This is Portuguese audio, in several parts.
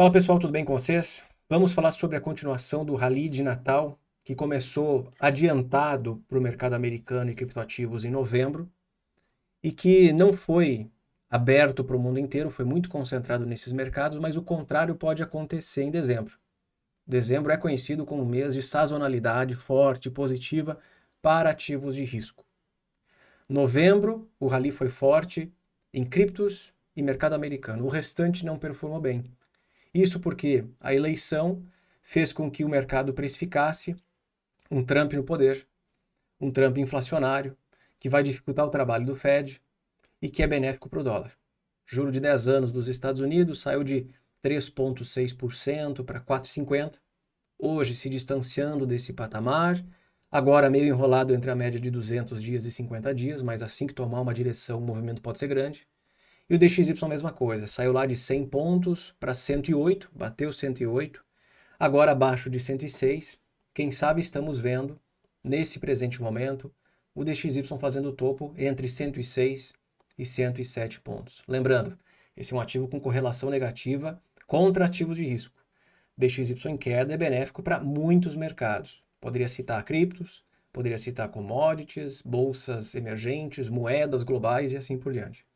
Fala pessoal, tudo bem com vocês? Vamos falar sobre a continuação do Rally de Natal, que começou adiantado para o mercado americano e criptoativos em novembro e que não foi aberto para o mundo inteiro, foi muito concentrado nesses mercados, mas o contrário pode acontecer em dezembro. Dezembro é conhecido como um mês de sazonalidade forte e positiva para ativos de risco. Novembro, o rally foi forte em criptos e mercado americano. O restante não performou bem. Isso porque a eleição fez com que o mercado precificasse um Trump no poder, um Trump inflacionário, que vai dificultar o trabalho do Fed e que é benéfico para o dólar. Juro de 10 anos dos Estados Unidos saiu de 3,6% para 4,50%, hoje se distanciando desse patamar, agora meio enrolado entre a média de 200 dias e 50 dias, mas assim que tomar uma direção, o movimento pode ser grande. E o DXY, mesma coisa, saiu lá de 100 pontos para 108, bateu 108, agora abaixo de 106. Quem sabe estamos vendo, nesse presente momento, o DXY fazendo o topo entre 106 e 107 pontos. Lembrando, esse é um ativo com correlação negativa contra ativos de risco. DXY em queda é benéfico para muitos mercados. Poderia citar criptos, poderia citar commodities, bolsas emergentes, moedas globais e assim por diante.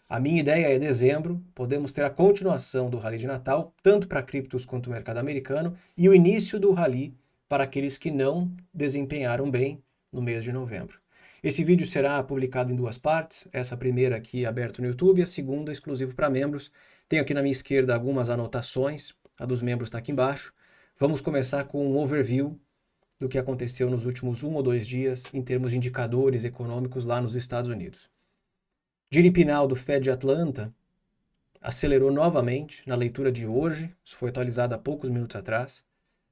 A minha ideia é dezembro, podemos ter a continuação do Rally de Natal, tanto para criptos quanto o mercado americano, e o início do Rally para aqueles que não desempenharam bem no mês de novembro. Esse vídeo será publicado em duas partes, essa primeira aqui aberta no YouTube e a segunda exclusivo para membros. Tenho aqui na minha esquerda algumas anotações, a dos membros está aqui embaixo. Vamos começar com um overview do que aconteceu nos últimos 1 ou 2 dias em termos de indicadores econômicos lá nos Estados Unidos. Gini do Fed de Atlanta acelerou novamente na leitura de hoje, isso foi atualizado há poucos minutos atrás,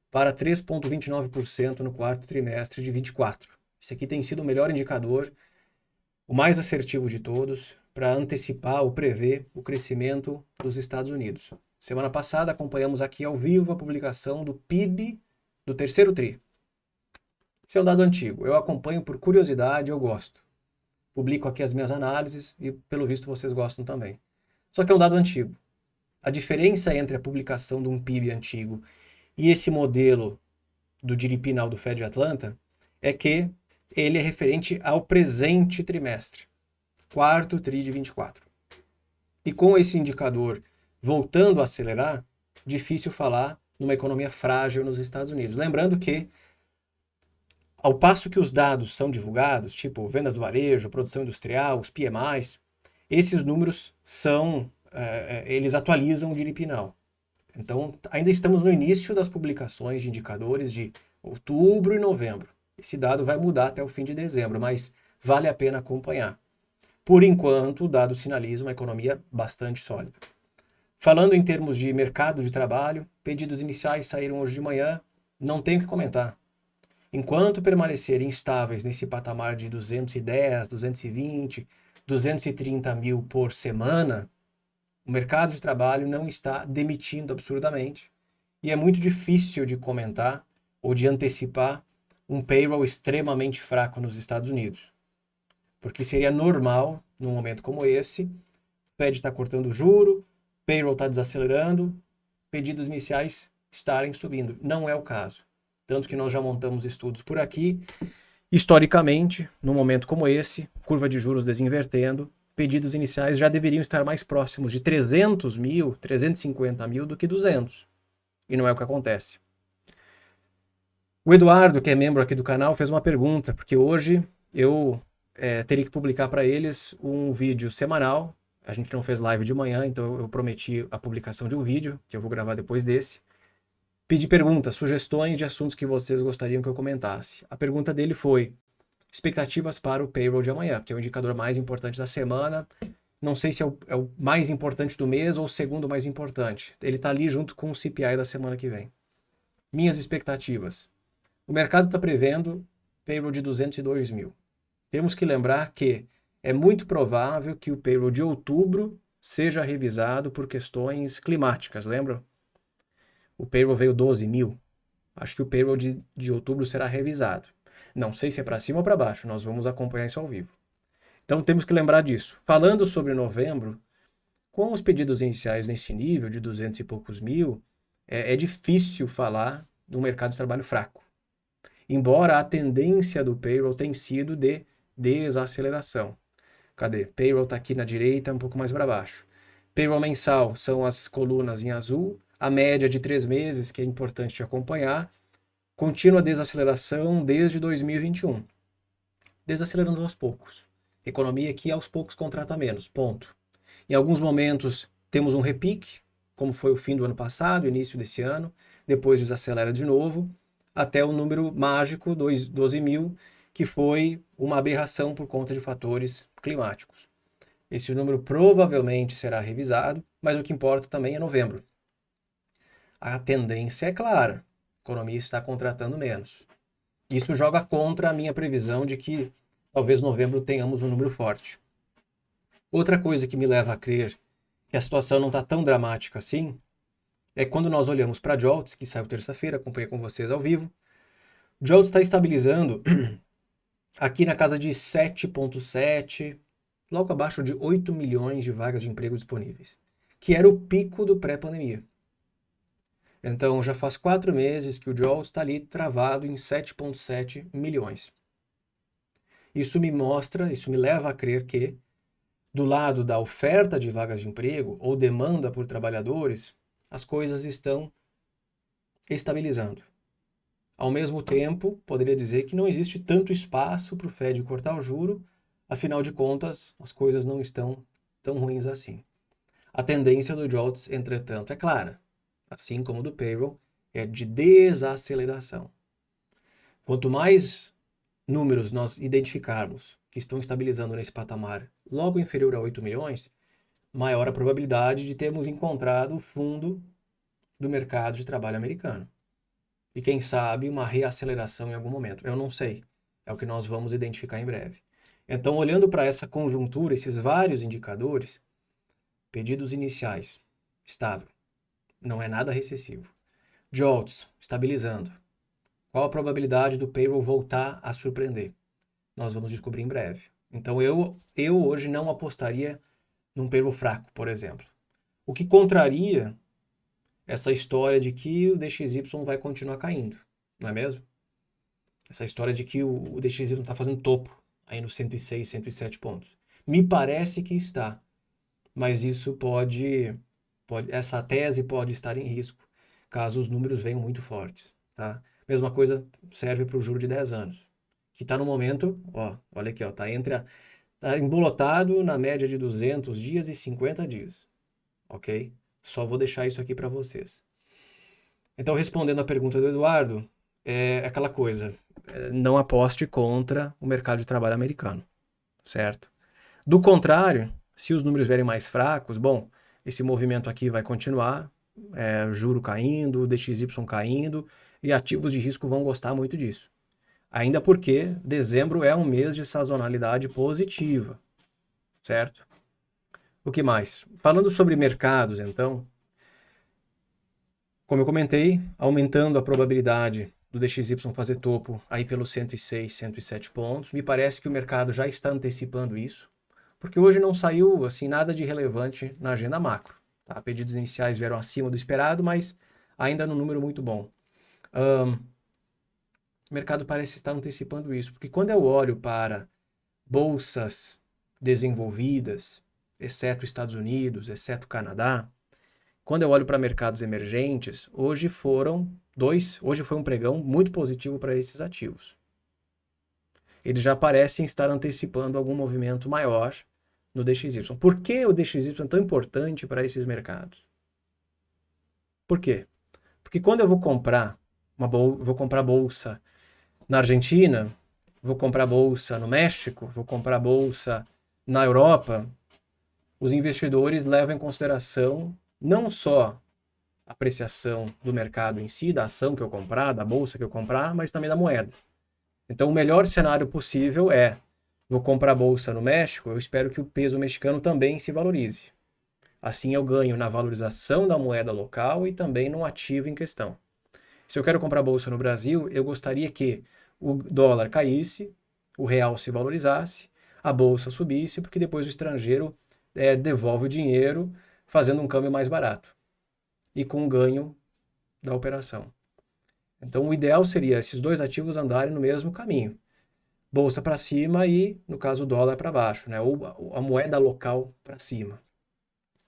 para 3,29% no quarto trimestre de 24. Esse aqui tem sido o melhor indicador, o mais assertivo de todos, para antecipar ou prever o crescimento dos Estados Unidos. Semana passada acompanhamos aqui ao vivo a publicação do PIB do terceiro tri. Esse é um dado antigo, eu acompanho por curiosidade, eu gosto. Publico aqui as minhas análises e, pelo visto, vocês gostam também. Só que é um dado antigo. A diferença entre a publicação de um PIB antigo e esse modelo do GDP Now do Fed de Atlanta é que ele é referente ao presente trimestre, quarto tri de 24. E com esse indicador voltando a acelerar, difícil falar numa economia frágil nos Estados Unidos. Lembrando que ao passo que os dados são divulgados, tipo vendas do varejo, produção industrial, os PMIs, esses números eles atualizam o GDP Now. Então, ainda estamos no início das publicações de indicadores de outubro e novembro. Esse dado vai mudar até o fim de dezembro, mas vale a pena acompanhar. Por enquanto, o dado sinaliza uma economia bastante sólida. Falando em termos de mercado de trabalho, pedidos iniciais saíram hoje de manhã, não tenho o que comentar. Enquanto permanecerem estáveis nesse patamar de 210, 220, 230 mil por semana, o mercado de trabalho não está demitindo absurdamente e é muito difícil de comentar ou de antecipar um payroll extremamente fraco nos Estados Unidos. Porque seria normal, num momento como esse, o Fed está cortando o juro, payroll está desacelerando, pedidos iniciais estarem subindo. Não é o caso. Tanto que nós já montamos estudos por aqui. Historicamente, num momento como esse, curva de juros desinvertendo, pedidos iniciais já deveriam estar mais próximos de 300 mil, 350 mil do que 200. E não é o que acontece. O Eduardo, que é membro aqui do canal, fez uma pergunta, porque hoje eu teria que publicar para eles um vídeo semanal. A gente não fez live de manhã, então eu prometi a publicação de um vídeo, que eu vou gravar depois desse. Pedi perguntas, sugestões de assuntos que vocês gostariam que eu comentasse. A pergunta dele foi: expectativas para o payroll de amanhã, porque é o indicador mais importante da semana. Não sei se é o mais importante do mês ou o segundo mais importante. Ele está ali junto com o CPI da semana que vem. Minhas expectativas. O mercado está prevendo payroll de 202 mil. Temos que lembrar que é muito provável que o payroll de outubro seja revisado por questões climáticas, lembram? O payroll veio 12 mil. Acho que o payroll de outubro será revisado. Não sei se é para cima ou para baixo, nós vamos acompanhar isso ao vivo. Então temos que lembrar disso. Falando sobre novembro, Com os pedidos iniciais nesse nível de 200 e poucos mil, é difícil falar de um mercado de trabalho fraco. Embora a tendência do payroll tenha sido de desaceleração. Cadê? Payroll está aqui na direita, um pouco mais para baixo. Payroll mensal são as colunas em azul. A média de 3 meses, que é importante de acompanhar. Contínua desaceleração desde 2021. Desacelerando aos poucos. Economia que aos poucos contrata menos, ponto. Em alguns momentos temos um repique, como foi o fim do ano passado, início desse ano, depois desacelera de novo, até o número mágico, 12 mil, que foi uma aberração por conta de fatores climáticos. Esse número provavelmente será revisado, mas o que importa também é novembro. A tendência é clara, a economia está contratando menos. Isso joga contra a minha previsão de que talvez novembro tenhamos um número forte. Outra coisa que me leva a crer que a situação não está tão dramática assim é quando nós olhamos para a JOLTS, que saiu terça-feira, acompanhei com vocês ao vivo. JOLTS está estabilizando aqui na casa de 7,7, logo abaixo de 8 milhões de vagas de emprego disponíveis, que era o pico do pré-pandemia. Então já faz 4 meses que o JOLTS está ali travado em 7,7 milhões. Isso me leva a crer que, do lado da oferta de vagas de emprego ou demanda por trabalhadores, as coisas estão estabilizando. Ao mesmo tempo, poderia dizer que não existe tanto espaço para o Fed cortar o juro, afinal de contas, as coisas não estão tão ruins assim. A tendência do JOLTS, entretanto, é clara, assim como do payroll, é de desaceleração. Quanto mais números nós identificarmos que estão estabilizando nesse patamar logo inferior a 8 milhões, maior a probabilidade de termos encontrado o fundo do mercado de trabalho americano. E quem sabe uma reaceleração em algum momento. Eu não sei. É o que nós vamos identificar em breve. Então, olhando para essa conjuntura, esses vários indicadores, pedidos iniciais, estável. Não é nada recessivo. JOLTS, estabilizando. Qual a probabilidade do payroll voltar a surpreender? Nós vamos descobrir em breve. Então, eu hoje não apostaria num payroll fraco, por exemplo. O que contraria essa história de que o DXY vai continuar caindo, não é mesmo? Essa história de que o DXY está fazendo topo aí nos 106, 107 pontos. Me parece que está, mas isso essa tese pode estar em risco, caso os números venham muito fortes, tá? Mesma coisa serve para o juro de 10 anos, que está no momento, olha aqui, tá embolotado na média de 200 dias e 50 dias, ok? Só vou deixar isso aqui para vocês. Então, respondendo à pergunta do Eduardo, é aquela coisa, não aposte contra o mercado de trabalho americano, certo? Do contrário, se os números vierem mais fracos, bom, esse movimento aqui vai continuar, juro caindo, DXY caindo, e ativos de risco vão gostar muito disso. Ainda porque dezembro é um mês de sazonalidade positiva, certo? O que mais? Falando sobre mercados, então, como eu comentei, aumentando a probabilidade do DXY fazer topo aí pelos 106, 107 pontos, me parece que o mercado já está antecipando isso, porque hoje não saiu assim nada de relevante na agenda macro. Tá? Pedidos iniciais vieram acima do esperado, mas ainda num número muito bom. O mercado parece estar antecipando isso, porque quando eu olho para bolsas desenvolvidas, exceto Estados Unidos, exceto Canadá, quando eu olho para mercados emergentes, hoje foi um pregão muito positivo para esses ativos. Eles já parecem estar antecipando algum movimento maior no DXY. Por que o DXY é tão importante para esses mercados? Por quê? Porque quando eu vou comprar bolsa na Argentina, vou comprar bolsa no México, vou comprar bolsa na Europa, os investidores levam em consideração não só a apreciação do mercado em si, da ação que eu comprar, da bolsa que eu comprar, mas também da moeda. Então, o melhor cenário possível vou comprar bolsa no México, eu espero que o peso mexicano também se valorize. Assim eu ganho na valorização da moeda local e também no ativo em questão. Se eu quero comprar bolsa no Brasil, eu gostaria que o dólar caísse, o real se valorizasse, a bolsa subisse, porque depois o estrangeiro devolve o dinheiro fazendo um câmbio mais barato e com ganho da operação. Então, o ideal seria esses dois ativos andarem no mesmo caminho. Bolsa para cima e, no caso, o dólar para baixo, né? Ou a moeda local para cima.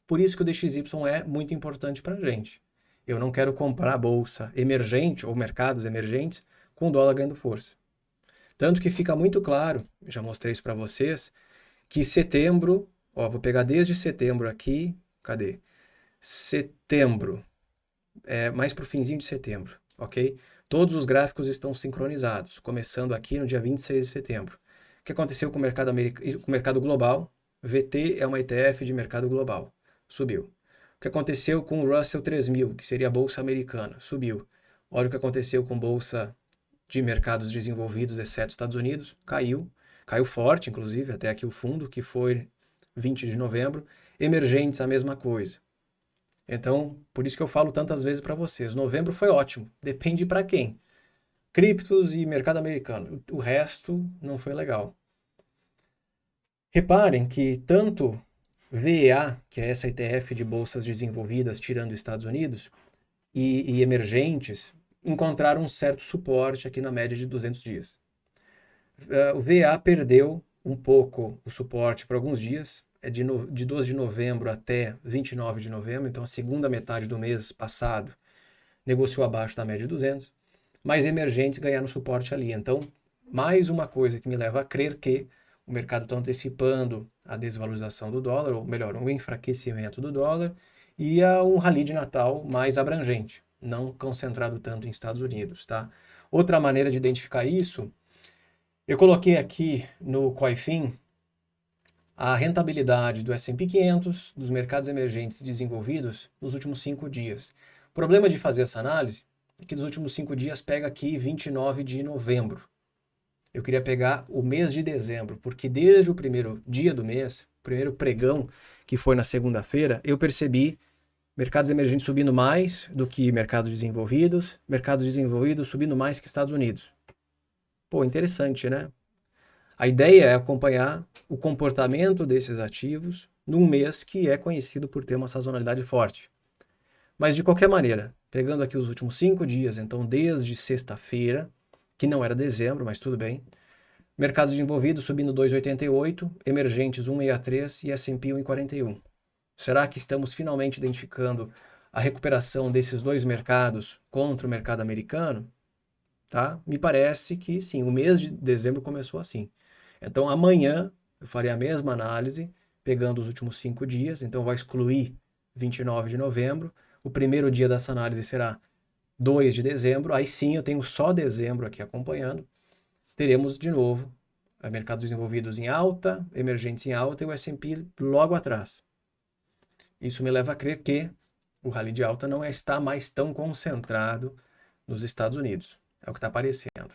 Por isso que o DXY é muito importante para a gente. Eu não quero comprar bolsa emergente ou mercados emergentes com o dólar ganhando força. Tanto que fica muito claro, já mostrei isso para vocês, que setembro, vou pegar desde setembro aqui, cadê? Setembro, mais para o finzinho de setembro, ok? Todos os gráficos estão sincronizados, começando aqui no dia 26 de setembro. O que aconteceu com o mercado, com o mercado global? VT é uma ETF de mercado global, subiu. O que aconteceu com o Russell 3000, que seria a bolsa americana, subiu. Olha o que aconteceu com a bolsa de mercados desenvolvidos, exceto Estados Unidos, caiu forte, inclusive, até aqui o fundo, que foi 20 de novembro. Emergentes, a mesma coisa. Então, por isso que eu falo tantas vezes para vocês, novembro foi ótimo, depende para quem. Criptos e mercado americano, o resto não foi legal. Reparem que tanto VEA, que é essa ETF de bolsas desenvolvidas tirando os Estados Unidos, e emergentes, encontraram um certo suporte aqui na média de 200 dias. O VA perdeu um pouco o suporte por alguns dias, de 12 de novembro até 29 de novembro, então a segunda metade do mês passado negociou abaixo da média de 200, mas emergentes ganharam suporte ali. Então, mais uma coisa que me leva a crer que o mercado está antecipando a desvalorização do dólar, ou melhor, um enfraquecimento do dólar, e a um rally de Natal mais abrangente, não concentrado tanto em Estados Unidos, tá? Outra maneira de identificar isso, eu coloquei aqui no Coifin a rentabilidade do S&P 500, dos mercados emergentes desenvolvidos nos últimos 5 dias. O problema de fazer essa análise é que nos últimos 5 dias pega aqui 29 de novembro. Eu queria pegar o mês de dezembro, porque desde o primeiro dia do mês, o primeiro pregão, que foi na segunda-feira, eu percebi mercados emergentes subindo mais do que mercados desenvolvidos subindo mais que Estados Unidos. Pô, interessante, né? A ideia é acompanhar o comportamento desses ativos num mês que é conhecido por ter uma sazonalidade forte. Mas de qualquer maneira, pegando aqui os últimos 5 dias, então desde sexta-feira, que não era dezembro, mas tudo bem, mercados desenvolvidos subindo 2,88, emergentes 1,63 e S&P 1,41. Será que estamos finalmente identificando a recuperação desses dois mercados contra o mercado americano? Tá? Me parece que sim, o mês de dezembro começou assim. Então amanhã eu farei a mesma análise, pegando os últimos 5 dias, então vai excluir 29 de novembro. O primeiro dia dessa análise será 2 de dezembro, aí sim eu tenho só dezembro aqui acompanhando. Teremos de novo mercados desenvolvidos em alta, emergentes em alta e o S&P logo atrás. Isso me leva a crer que o rally de alta não está mais tão concentrado nos Estados Unidos. É o que está aparecendo.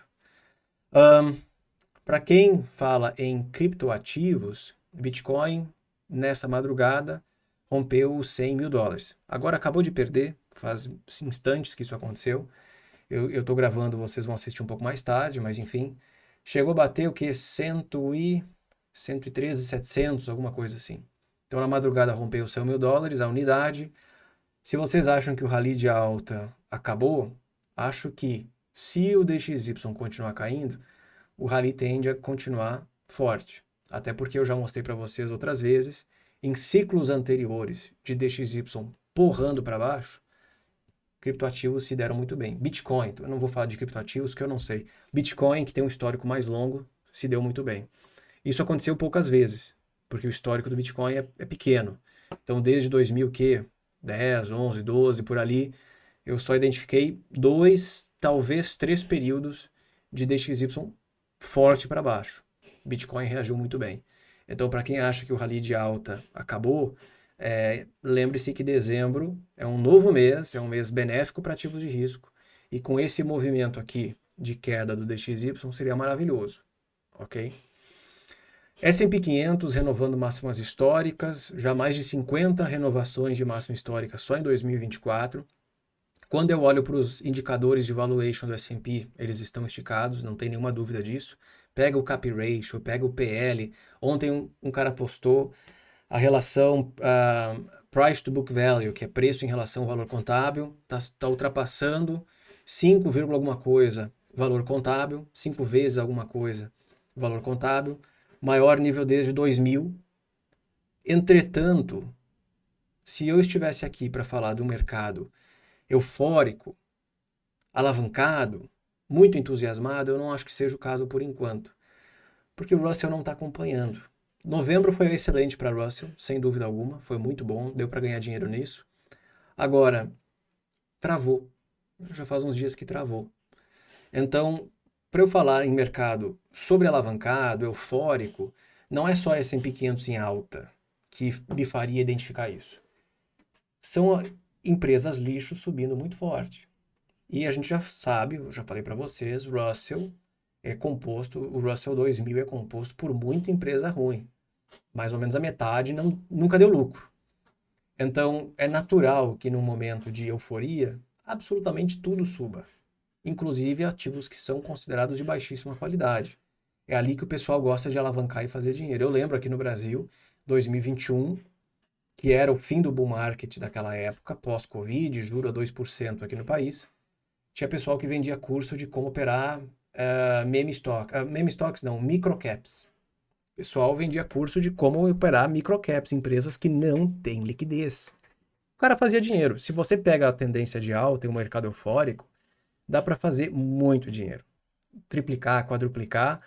Para quem fala em criptoativos, Bitcoin, nessa madrugada, rompeu os 100 mil dólares. Agora acabou de perder, faz instantes que isso aconteceu. Eu estou gravando, vocês vão assistir um pouco mais tarde, mas enfim. Chegou a bater o que? 113,700, alguma coisa assim. Então na madrugada rompeu os 100 mil dólares, a unidade. Se vocês acham que o rally de alta acabou, acho que se o DXY continuar caindo, o rally tende a continuar forte. Até porque eu já mostrei para vocês outras vezes, em ciclos anteriores de DXY porrando para baixo, criptoativos se deram muito bem. Bitcoin, eu não vou falar de criptoativos que eu não sei. Bitcoin, que tem um histórico mais longo, se deu muito bem. Isso aconteceu poucas vezes, porque o histórico do Bitcoin é pequeno. Então, desde 2010, 11, 12, por ali, eu só identifiquei 2, talvez 3 períodos de DXY forte para baixo. Bitcoin reagiu muito bem. Então, para quem acha que o rally de alta acabou, lembre-se que dezembro é um novo mês, é um mês benéfico para ativos de risco. E com esse movimento aqui de queda do DXY seria maravilhoso, ok? S&P 500 renovando máximas históricas, já mais de 50 renovações de máxima histórica só em 2024. Quando eu olho para os indicadores de valuation do S&P, eles estão esticados, não tem nenhuma dúvida disso. Pega o CAP Ratio, pega o PL. Ontem um cara postou A relação price to book value, que é preço em relação ao valor contábil, está ultrapassando 5, alguma coisa valor contábil, 5 vezes alguma coisa valor contábil, maior nível desde 2000. Entretanto, se eu estivesse aqui para falar de um mercado eufórico, alavancado, muito entusiasmado, eu não acho que seja o caso por enquanto, porque o Russell não está acompanhando. Novembro foi excelente para Russell, sem dúvida alguma, foi muito bom, deu para ganhar dinheiro nisso. Agora, travou. Já faz uns dias que travou. Então, para eu falar em mercado sobrealavancado, eufórico, não é só S&P 500 em alta que me faria identificar isso. São empresas lixo subindo muito forte. E a gente já sabe, eu já falei para vocês, Russell é composto, o Russell 2000 é composto por muita empresa ruim. Mais ou menos a metade nunca deu lucro. Então, é natural que num momento de euforia, absolutamente tudo suba, inclusive ativos que são considerados de baixíssima qualidade. É ali que o pessoal gosta de alavancar e fazer dinheiro. Eu lembro aqui no Brasil, 2021, que era o fim do bull market daquela época, pós-Covid, juro a 2% aqui no país, tinha pessoal que vendia curso de como operar meme stocks não, microcaps. O pessoal vendia curso de como operar microcaps, empresas que não têm liquidez. O cara fazia dinheiro. Se você pega a tendência de alta em um mercado eufórico, dá para fazer muito dinheiro. Triplicar, quadruplicar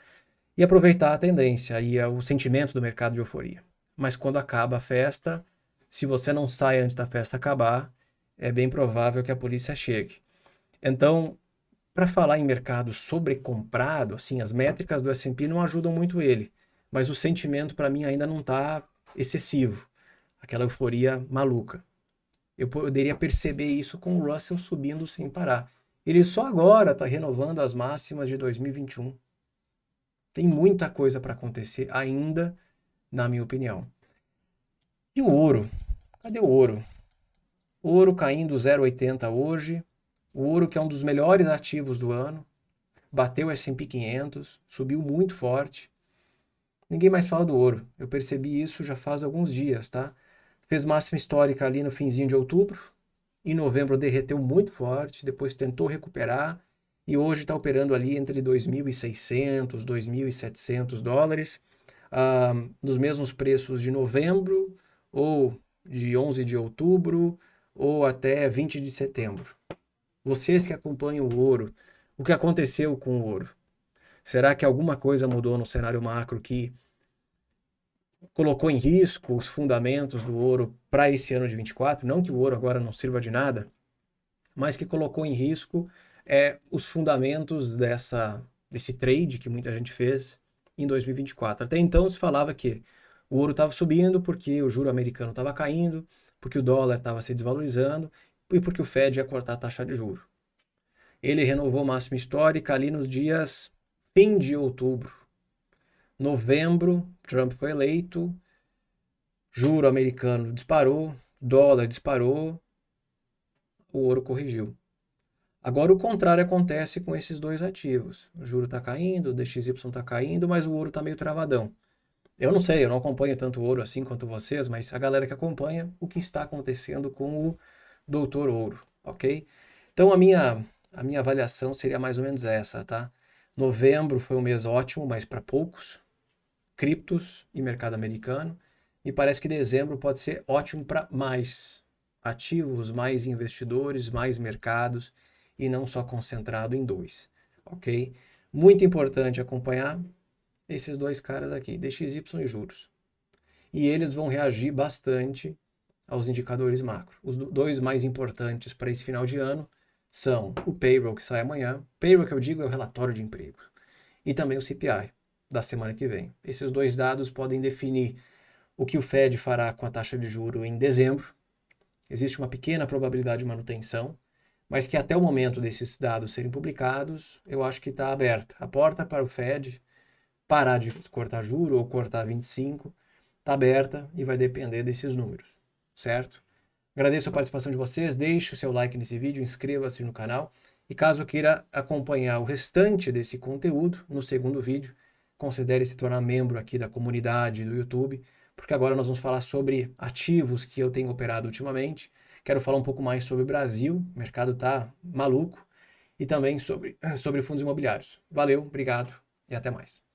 e aproveitar a tendência e o sentimento do mercado de euforia. Mas quando acaba a festa, se você não sai antes da festa acabar, é bem provável que a polícia chegue. Então, para falar em mercado sobrecomprado, assim, as métricas do S&P não ajudam muito ele, mas o sentimento para mim ainda não está excessivo, aquela euforia maluca. Eu poderia perceber isso com o Russell subindo sem parar. Ele só agora está renovando as máximas de 2021. Tem muita coisa para acontecer ainda, na minha opinião. E o ouro? Cadê o ouro? Ouro caindo 0,80 hoje. O ouro, que é um dos melhores ativos do ano, bateu o S&P 500, subiu muito forte. Ninguém mais fala do ouro. Eu percebi isso já faz alguns dias, tá? Fez máxima histórica ali no finzinho de outubro. Em novembro derreteu muito forte, depois tentou recuperar e hoje está operando ali entre 2.600, 2.700 dólares, nos mesmos preços de novembro ou de 11 de outubro ou até 20 de setembro. Vocês que acompanham o ouro, o que aconteceu com o ouro? Será que alguma coisa mudou no cenário macro que colocou em risco os fundamentos do ouro para esse ano de 24? Não que o ouro agora não sirva de nada, mas que colocou em risco os fundamentos desse trade que muita gente fez em 2024. Até então se falava que o ouro estava subindo porque o juro americano estava caindo, porque o dólar estava se desvalorizando e porque o Fed ia cortar a taxa de juro. Ele renovou máxima histórica ali nos dias fim de outubro. Novembro, Trump foi eleito, juro americano disparou, dólar disparou, o ouro corrigiu. Agora o contrário acontece com esses dois ativos. O juro está caindo, o DXY está caindo, mas o ouro está meio travadão. Eu não sei, eu não acompanho tanto ouro assim quanto vocês, mas a galera que acompanha o que está acontecendo com o doutor ouro, ok? Então a minha avaliação seria mais ou menos essa, tá? Novembro foi um mês ótimo, mas para poucos, criptos e mercado americano. E parece que dezembro pode ser ótimo para mais ativos, mais investidores, mais mercados e não só concentrado em dois, ok? Muito importante acompanhar esses dois caras aqui, DXY e juros. E eles vão reagir bastante aos indicadores macro. Os dois mais importantes para esse final de ano são o payroll, que sai amanhã. Payroll, que eu digo, é o relatório de emprego. E também o CPI, da semana que vem. Esses dois dados podem definir o que o Fed fará com a taxa de juro em dezembro. Existe uma pequena probabilidade de manutenção, mas que até o momento desses dados serem publicados, eu acho que está aberta. A porta para o Fed parar de cortar juro ou cortar 25 está aberta e vai depender desses números, certo? Agradeço a participação de vocês, deixe o seu like nesse vídeo, inscreva-se no canal e caso queira acompanhar o restante desse conteúdo no segundo vídeo, considere se tornar membro aqui da comunidade do YouTube, porque agora nós vamos falar sobre ativos que eu tenho operado ultimamente. Quero falar um pouco mais sobre o Brasil, o mercado tá maluco, e também sobre fundos imobiliários. Valeu, obrigado e até mais.